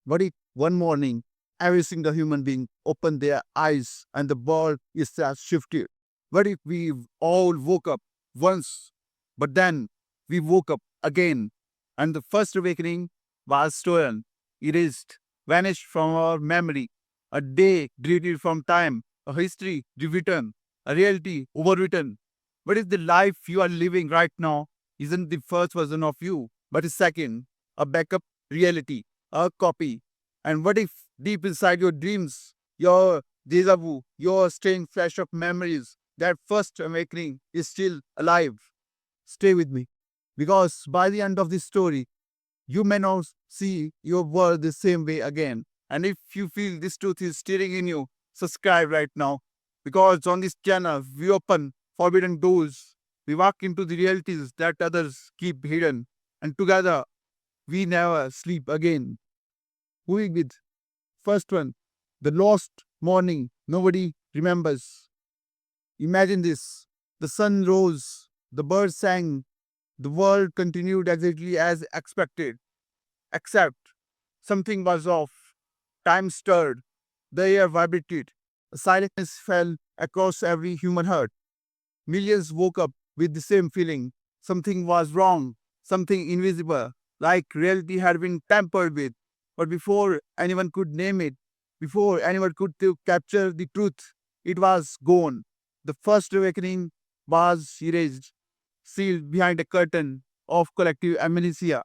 What if one morning every single human being opened their eyes and the world itself shifted? What if we all woke up once, but then we woke up again, and the first awakening was stolen, erased, vanished from our memory, a day deleted from time, a history rewritten, a reality overwritten? What if the life you are living right now isn't the first version of you, but a second, a backup reality, a copy? And what if deep inside your dreams, your deja vu, your strange flash of memories, that first awakening is still alive? Stay with me. Because by the end of this story, you may not see your world the same way again. And if you feel this truth is stirring in you, subscribe right now. Because on this channel, we open forbidden doors. We walk into the realities that others keep hidden. And together, we never sleep again. Moving with first one, the lost morning nobody remembers. Imagine this. The sun rose, the birds sang, the world continued exactly as expected, except something was off. Time stirred, the air vibrated, a silence fell across every human heart. Millions woke up with the same feeling. Something was wrong, something invisible, like reality had been tampered with. But before anyone could name it, before anyone could capture the truth, it was gone. The first awakening was erased, sealed behind a curtain of collective amnesia.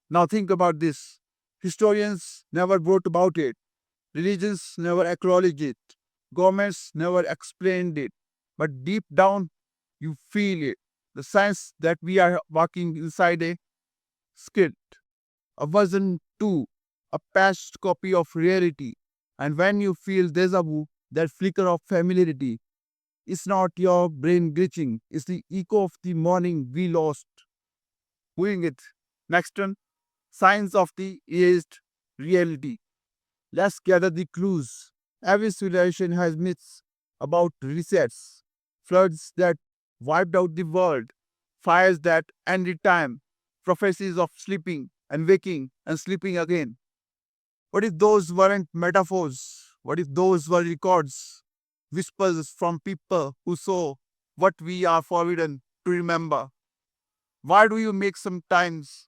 Now think about this. Historians never wrote about it. Religions never acknowledged it. Governments never explained it. But deep down, you feel it. The sense that we are walking inside a script, a version 2, a patched copy of reality. And when you feel deja vu, that flicker of familiarity, it's not your brain glitching, it's the echo of the morning we lost. Moving it. Next one, signs of the erased reality. Let's gather the clues. Every civilization has myths about resets, floods that wiped out the world, fires that ended time, prophecies of sleeping and waking and sleeping again. What if those weren't metaphors? What if those were records, whispers from people who saw what we are forbidden to remember? Why do you make sometimes?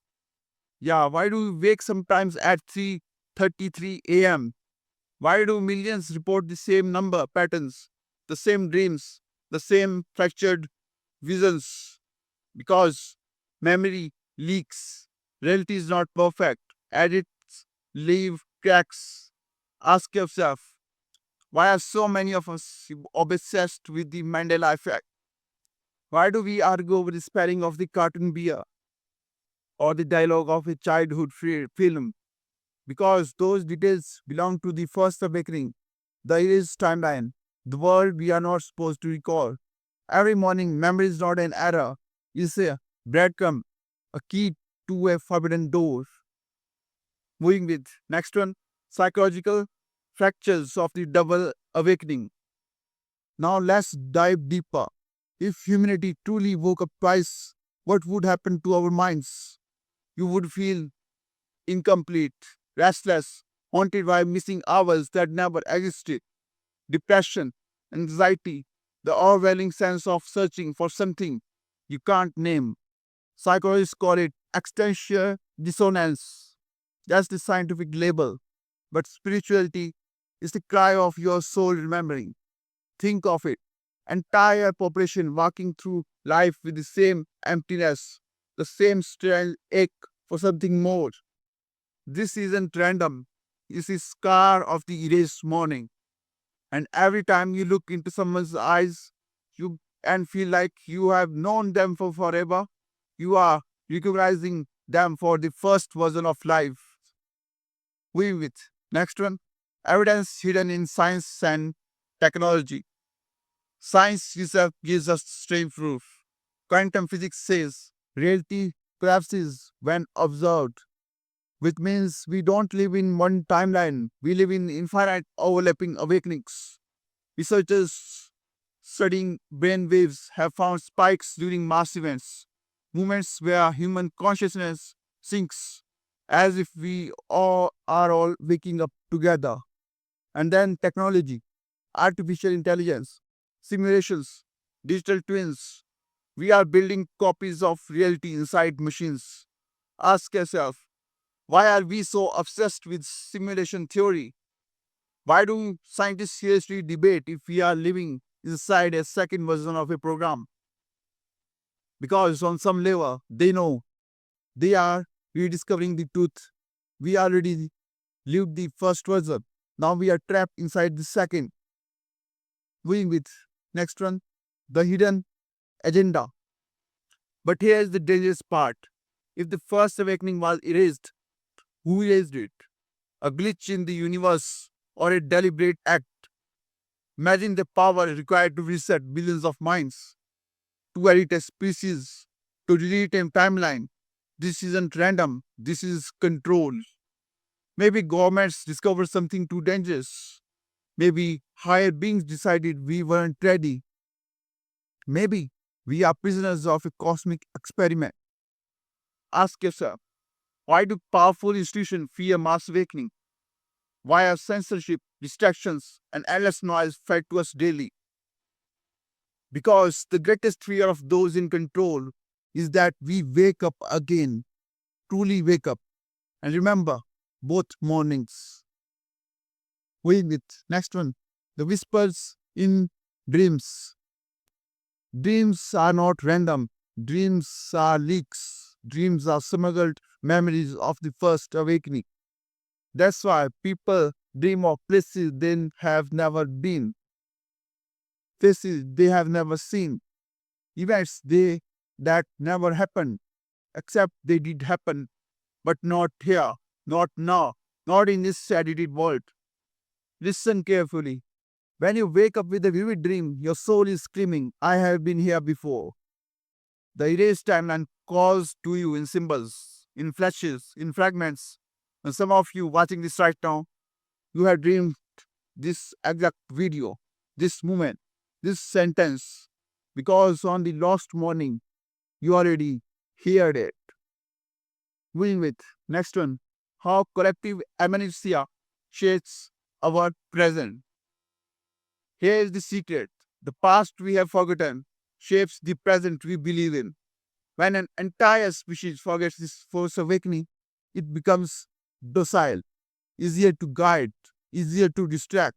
Yeah, why do you wake sometimes at 3:33 a.m.? Why do millions report the same number patterns, the same dreams, the same fractured visions? Because memory leaks. Reality is not perfect. Edits leave cracks. Ask yourself, why are so many of us obsessed with the Mandela effect? Why do we argue over the spelling of the cartoon beer or the dialogue of a childhood film? Because those details belong to the first awakening, the erased timeline, the world we are not supposed to recall. Every morning, memory is not an error, it's a breadcrumb, a key to a forbidden door. Moving with next one, psychological fractures of the double awakening. Now let's dive deeper. If humanity truly woke up twice, what would happen to our minds? You would feel incomplete, restless, haunted by missing hours that never existed, depression, anxiety, the overwhelming sense of searching for something you can't name. Psychologists call it existential dissonance. That's the scientific label. But spirituality is the cry of your soul remembering. Think of it. Entire population walking through life with the same emptiness, the same strange ache for something more. This isn't random. This is scar of the erased morning. And every time you look into someone's eyes, you and feel like you have known them for forever, you are recognizing them for the first version of life. We with next one, evidence hidden in science and technology. Science itself gives us strange proof. Quantum physics says reality collapses when observed, which means we don't live in one timeline. We live in infinite overlapping awakenings. Researchers studying brain waves have found spikes during mass events, moments where human consciousness sinks, as if we all are all waking up together. And then technology, artificial intelligence, simulations, digital twins. We are building copies of reality inside machines. Ask yourself, why are we so obsessed with simulation theory? Why do scientists seriously debate if we are living inside a second version of a program? Because on some level, they know they are rediscovering the truth. We already lived the first version. Now we are trapped inside the second. Going with next one, the hidden agenda. But here is the dangerous part. If the first awakening was erased, who erased it? A glitch in the universe or a deliberate act? Imagine the power required to reset billions of minds, to edit a species, to delete a timeline. This isn't random, this is control. Maybe governments discovered something too dangerous. Maybe higher beings decided we weren't ready. Maybe we are prisoners of a cosmic experiment. Ask yourself, why do powerful institutions fear mass awakening? Why are censorship, distractions, and endless noise fed to us daily? Because the greatest fear of those in control is that we wake up again, truly wake up. And remember, both mornings. Wait with next one. The whispers in dreams. Dreams are not random. Dreams are leaks. Dreams are smuggled memories of the first awakening. That's why people dream of places they have never been, places they have never seen, events that never happened, except they did happen, but not here, not now, not in this edited world. Listen carefully. When you wake up with a vivid dream, your soul is screaming, I have been here before. The erased timeline calls to you in symbols, in flashes, in fragments. And some of you watching this right now, you have dreamed this exact video, this moment, this sentence, because on the lost morning, you already heard it. Moving with next one, how collective amnesia shapes our present. Here is the secret. The past we have forgotten shapes the present we believe in. When an entire species forgets this first awakening, it becomes docile, easier to guide, easier to distract.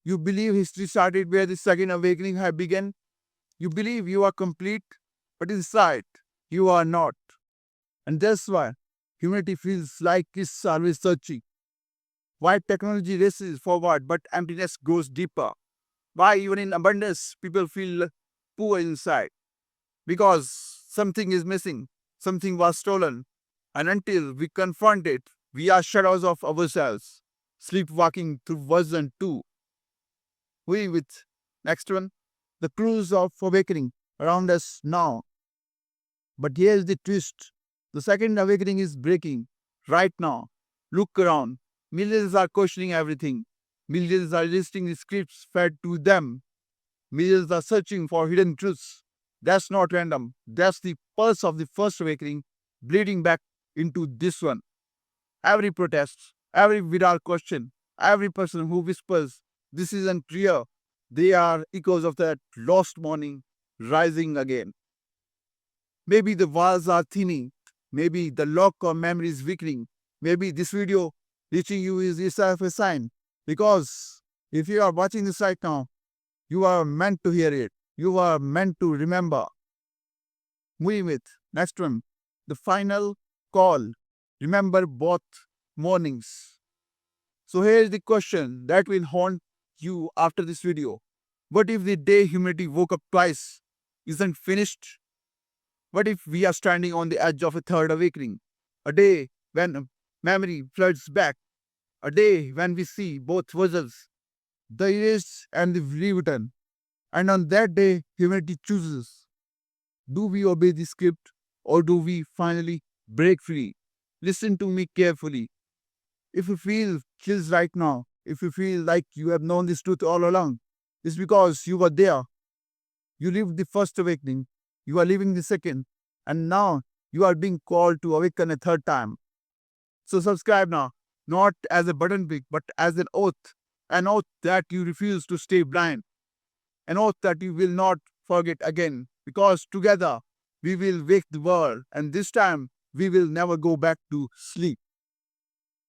You believe history started where the second awakening had begun. You believe you are complete, but inside, you are not. And that's why humanity feels like it's always searching. Why technology races forward, but emptiness goes deeper. Why, even in abundance, people feel poor inside. Because something is missing, something was stolen. And until we confront it, we are shadows of ourselves, sleepwalking through version 2. We with next one, the cruise of awakening around us now. But here's the twist. The second awakening is breaking right now. Look around. Millions are questioning everything. Millions are listing the scripts fed to them. Millions are searching for hidden truths. That's not random. That's the pulse of the first awakening bleeding back into this one. Every protest, every viral question, every person who whispers, this isn't real, they are echoes of that lost morning rising again. Maybe the walls are thinning. Maybe the lock of memory is weakening. Maybe this video reaching you is itself a sign. Because if you are watching this right now, you are meant to hear it. You are meant to remember. Moving with next one, the final call. Remember both mornings. So here is the question that will haunt you after this video. What if the day humanity woke up twice isn't finished? What if we are standing on the edge of a third awakening? A day when memory floods back. A day when we see both versions, the erased and the rewritten. And on that day, humanity chooses. Do we obey the script or do we finally break free? Listen to me carefully. If you feel chills right now, if you feel like you have known this truth all along, it's because you were there. You lived the first awakening, you are living the second, and now you are being called to awaken a third time. So subscribe now, not as a button click, but as an oath that you refuse to stay blind, an oath that you will not forget again, because together we will wake the world, and this time we will never go back to sleep.